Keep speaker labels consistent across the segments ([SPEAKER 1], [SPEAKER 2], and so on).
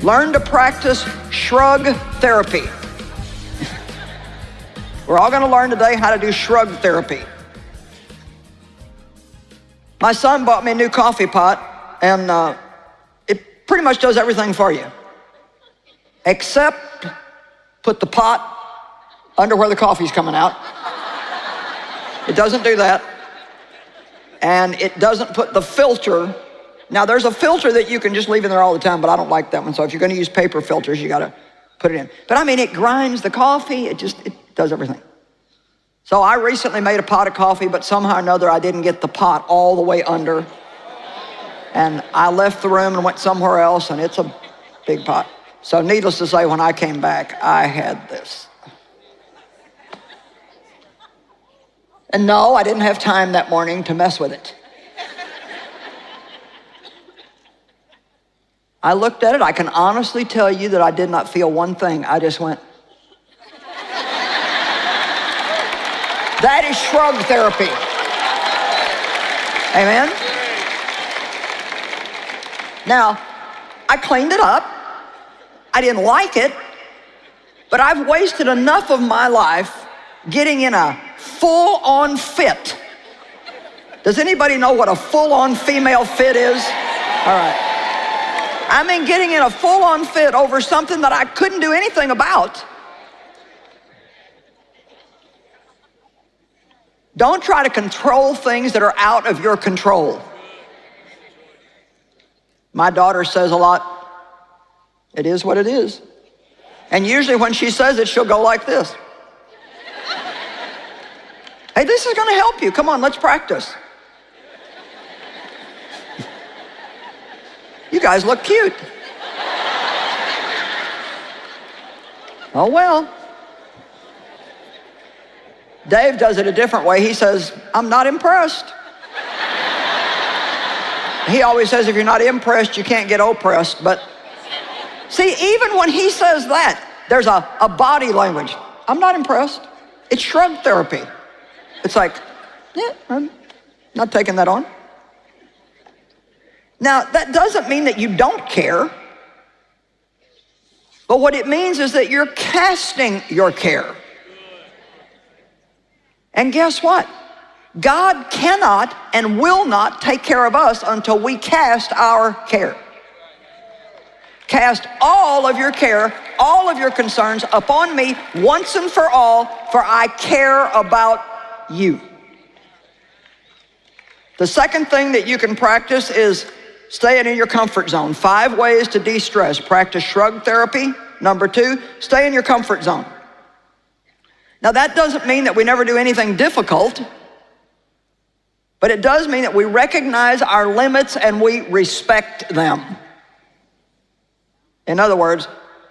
[SPEAKER 1] Learn to practice shrug therapy. We're all gonna learn today how to do shrug therapy. My son bought me a new coffee pot, and it pretty much does everything for you, except put the pot under where the coffee's coming out. It doesn't do that. And it doesn't put the filter. Now there's a filter that you can just leave in there all the time, but I don't like that one. So if you're gonna use paper filters, you gotta put it in. But I mean, it grinds the coffee, it does everything. So I recently made a pot of coffee, but somehow or another I didn't get the pot all the way under. And I left the room and went somewhere else, and it's a big pot. So needless to say, when I came back, I had this. And no, I didn't have time that morning to mess with it. I looked at it, I can honestly tell you that I did not feel one thing. I just went. That is shrug therapy. Amen? Now, I cleaned it up. I didn't like it, but I've wasted enough of my life getting in a full-on fit. Does anybody know what a full-on female fit is? All right. I mean, getting in a full-on fit over something that I couldn't do anything about. Don't try to control things that are out of your control. My daughter says a lot, it is what it is. And usually when she says it, she'll go like this. Hey, this is gonna help you. Come on, let's practice. You guys look cute. Oh well. Dave does it a different way. He says, I'm not impressed. He always says, if you're not impressed, you can't get oppressed. But see, even when he says that, there's a body language. I'm not impressed. It's shrug therapy. It's like, yeah, I'm not taking that on. Now, that doesn't mean that you don't care. But what it means is that you're casting your care. And guess what? God cannot and will not take care of us until we cast our care. Cast all of your care, all of your concerns upon me once and for all, for I care about you. The second thing that you can practice is staying in your comfort zone. 5 ways to de-stress. Practice shrug therapy. Number 2, stay in your comfort zone. Now that doesn't mean that we never do anything difficult, but it does mean that we recognize our limits and we respect them. In other words,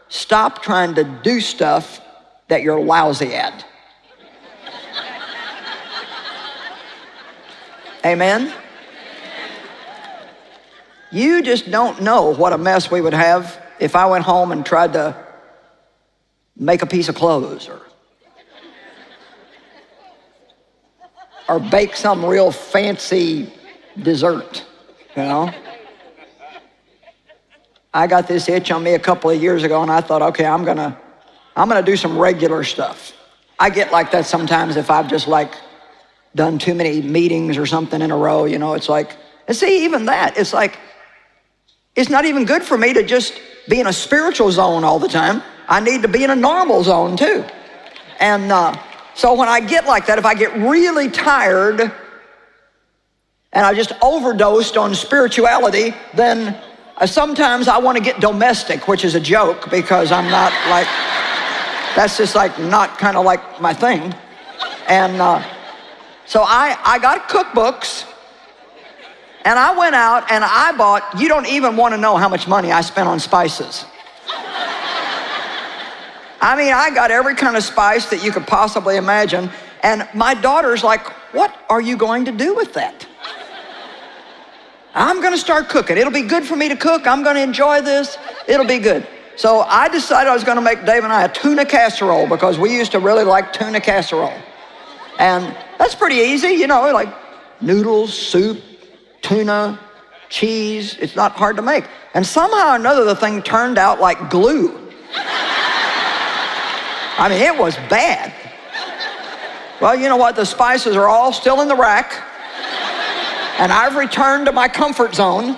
[SPEAKER 1] stop trying to do stuff that you're lousy at. Amen? You just don't know what a mess we would have if I went home and tried to make a piece of clothes or bake some real fancy dessert, you know? I got this itch on me a couple of years ago, and I thought, okay, I'm gonna do some regular stuff. I get like that sometimes if I've just like done too many meetings or something in a row, you know, it's like, and see, even that, it's like, it's not even good for me to just be in a spiritual zone all the time. I need to be in a normal zone too. And so when I get like that, if I get really tired and I just overdosed on spirituality, then sometimes I want to get domestic, which is a joke because I'm not like, that's just like not kind of like my thing. And so I got cookbooks, and I went out and I bought, you don't even want to know how much money I spent on spices. I mean, I got every kind of spice that you could possibly imagine. And my daughter's like, what are you going to do with that? I'm going to start cooking. It'll be good for me to cook. I'm going to enjoy this. It'll be good. So I decided I was going to make Dave and I a tuna casserole because we used to really like tuna casserole. And that's pretty easy, you know, like noodles, soup, tuna, cheese. It's not hard to make. And somehow or another, the thing turned out like glue. I mean, it was bad. Well, you know what? The spices are all still in the rack. And I've returned to my comfort zone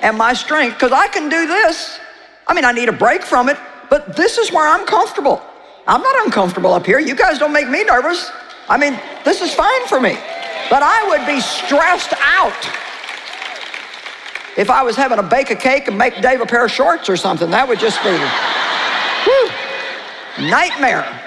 [SPEAKER 1] and my strength, because I can do this. I mean, I need a break from it, but this is where I'm comfortable. I'm not uncomfortable up here. You guys don't make me nervous. I mean, this is fine for me. But I would be stressed out if I was having to bake a cake and make Dave a pair of shorts or something. That would just be, nightmare.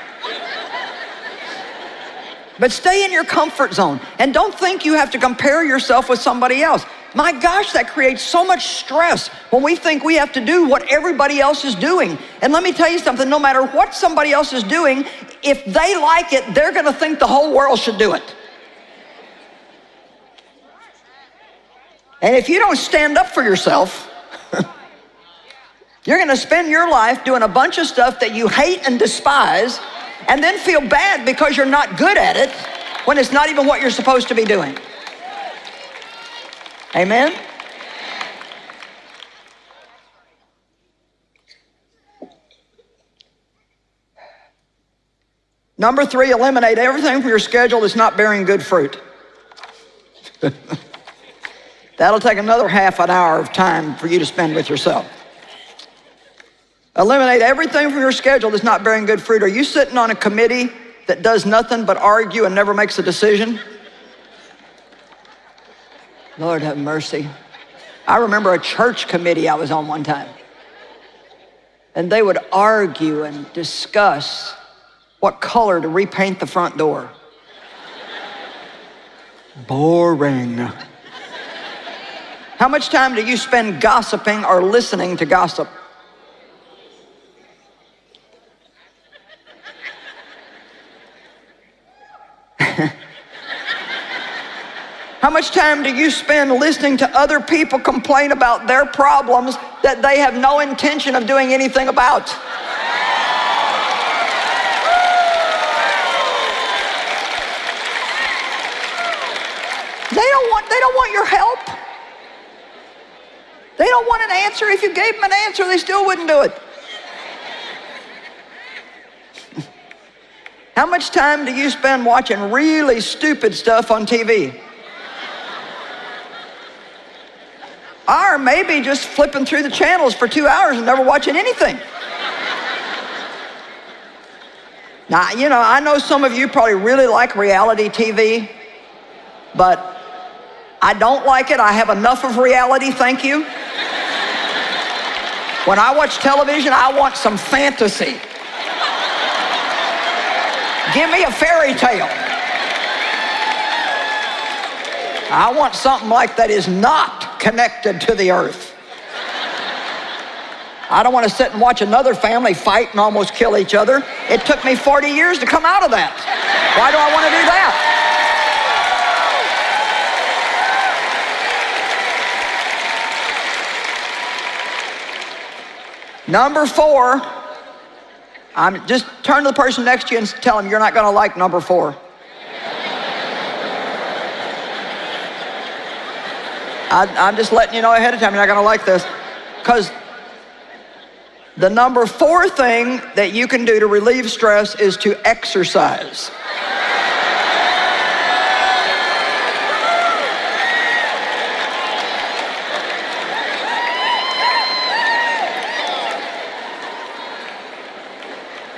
[SPEAKER 1] But stay in your comfort zone and don't think you have to compare yourself with somebody else. My gosh, that creates so much stress when we think we have to do what everybody else is doing. And let me tell you something, no matter what somebody else is doing, if they like it, they're gonna think the whole world should do it. And if you don't stand up for yourself, you're gonna spend your life doing a bunch of stuff that you hate and despise, and then feel bad because you're not good at it when it's not even what you're supposed to be doing. Amen? Number 3, eliminate everything from your schedule that's not bearing good fruit. That'll take another half an hour of time for you to spend with yourself. Eliminate everything from your schedule that's not bearing good fruit. Are you sitting on a committee that does nothing but argue and never makes a decision? Lord have mercy. I remember a church committee I was on one time. And they would argue and discuss what color to repaint the front door. Boring. How much time do you spend gossiping or listening to gossip? How much time do you spend listening to other people complain about their problems that they have no intention of doing anything about? They don't want your help. They don't want an answer. If you gave them an answer, they still wouldn't do it. How much time do you spend watching really stupid stuff on TV? Or maybe just flipping through the channels for 2 hours and never watching anything. Now, you know, I know some of you probably really like reality TV, but I don't like it. I have enough of reality, thank you. When I watch television, I want some fantasy. Give me a fairy tale. I want something like that is not connected to the earth. I don't want to sit and watch another family fight and almost kill each other. It took me 40 years to come out of that. Why do I want to do that? Number 4, I'm just turn to the person next to you and tell them you're not going to like number 4. I'm just letting you know ahead of time you're not going to like this, because the number 4 thing that you can do to relieve stress is to exercise.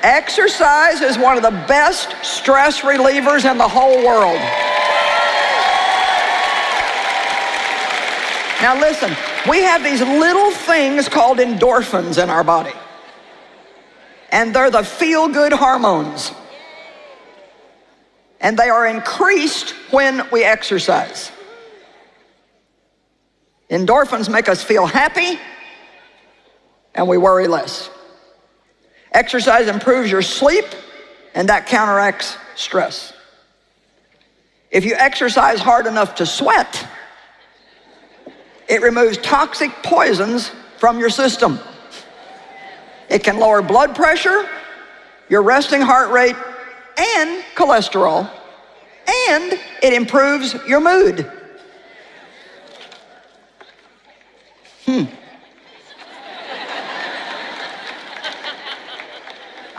[SPEAKER 1] Exercise is one of the best stress relievers in the whole world. Now listen, we have these little things called endorphins in our body. And they're the feel-good hormones. And they are increased when we exercise. Endorphins make us feel happy, and we worry less. Exercise improves your sleep, and that counteracts stress. If you exercise hard enough to sweat, it removes toxic poisons from your system. It can lower blood pressure, your resting heart rate, and cholesterol, and it improves your mood.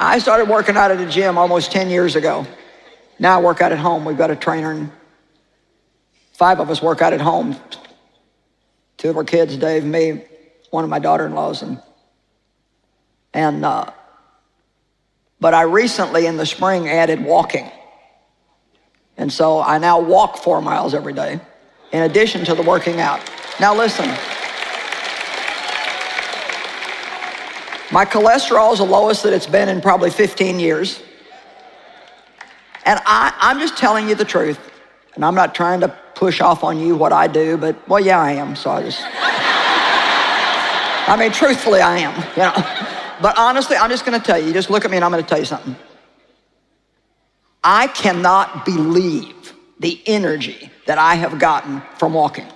[SPEAKER 1] I started working out at a gym almost 10 years ago. Now I work out at home. We've got a trainer, and 5 of us work out at home. 2 of our kids, Dave, me, one of my daughter-in-laws. But I recently in the spring added walking. And so I now walk 4 miles every day in addition to the working out. Now listen, my cholesterol is the lowest that it's been in probably 15 years. And I'm just telling you the truth. And I'm not trying to push off on you what I do, but, well, yeah, I am. So I mean, truthfully, I am, you know. But honestly, I'm just going to tell you, just look at me and I'm going to tell you something. I cannot believe the energy that I have gotten from walking.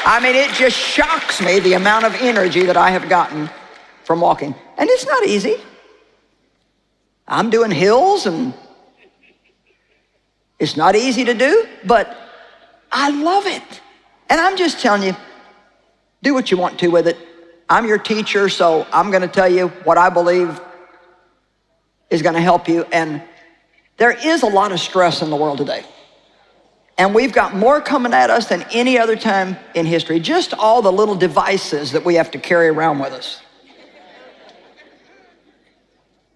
[SPEAKER 1] I mean, it just shocks me the amount of energy that I have gotten from walking. And it's not easy. I'm doing hills and it's not easy to do, but I love it. And I'm just telling you, do what you want to with it. I'm your teacher, so I'm going to tell you what I believe is going to help you. And there is a lot of stress in the world today. And we've got more coming at us than any other time in history. Just all the little devices that we have to carry around with us.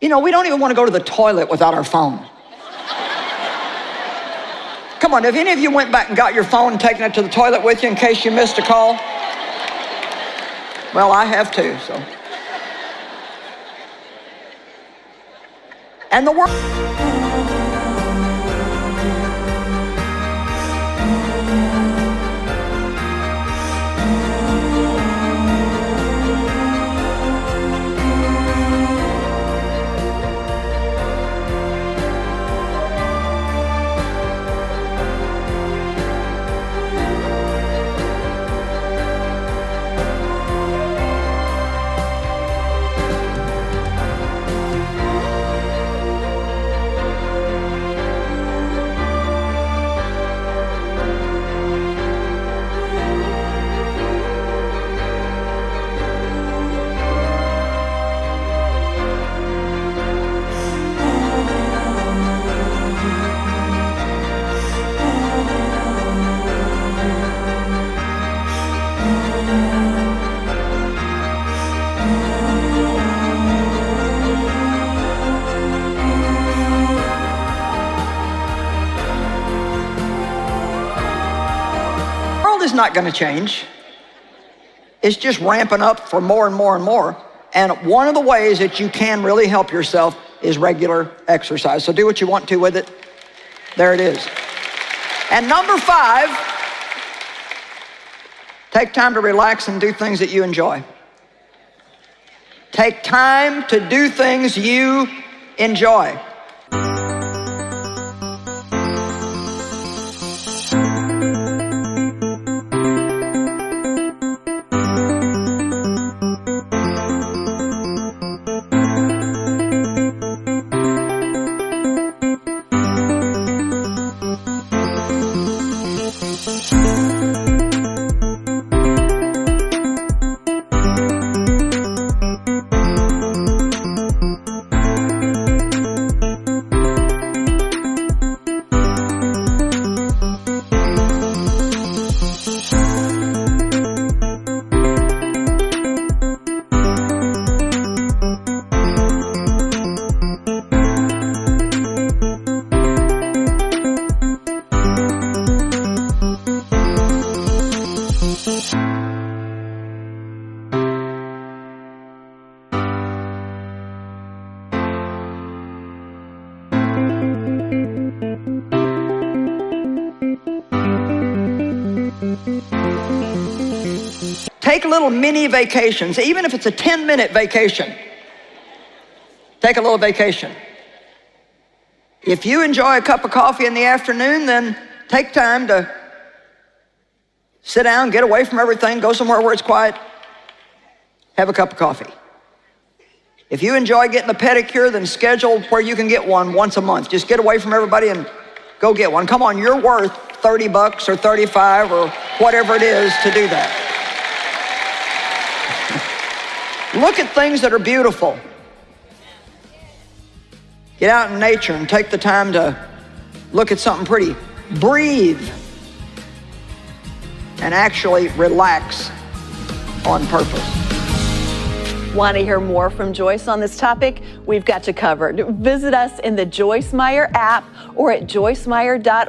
[SPEAKER 1] You know, we don't even want to go to the toilet without our phone. Come on, if any of you went back and got your phone and taken it to the toilet with you in case you missed a call? Well, I have too, so. And the world. Is not going to change. It's just ramping up for more and more and more. And one of the ways that you can really help yourself is regular exercise. So do what you want to with it. There it is. And number 5, take time to relax and do things that you enjoy. Take time to do things you enjoy. Take little mini vacations, even if it's a 10-minute vacation. Take a little vacation. If you enjoy a cup of coffee in the afternoon, then take time to sit down, get away from everything, go somewhere where it's quiet, have a cup of coffee. If you enjoy getting a pedicure, then schedule where you can get one once a month. Just get away from everybody and go get one. Come on, you're worth $30 or $35 or whatever it is to do that. Look at things that are beautiful. Get out in nature and take the time to look at something pretty. Breathe and actually relax on purpose.
[SPEAKER 2] Want to hear more from Joyce on this topic? We've got you covered. Visit us in the Joyce Meyer app or at joycemeyer.org.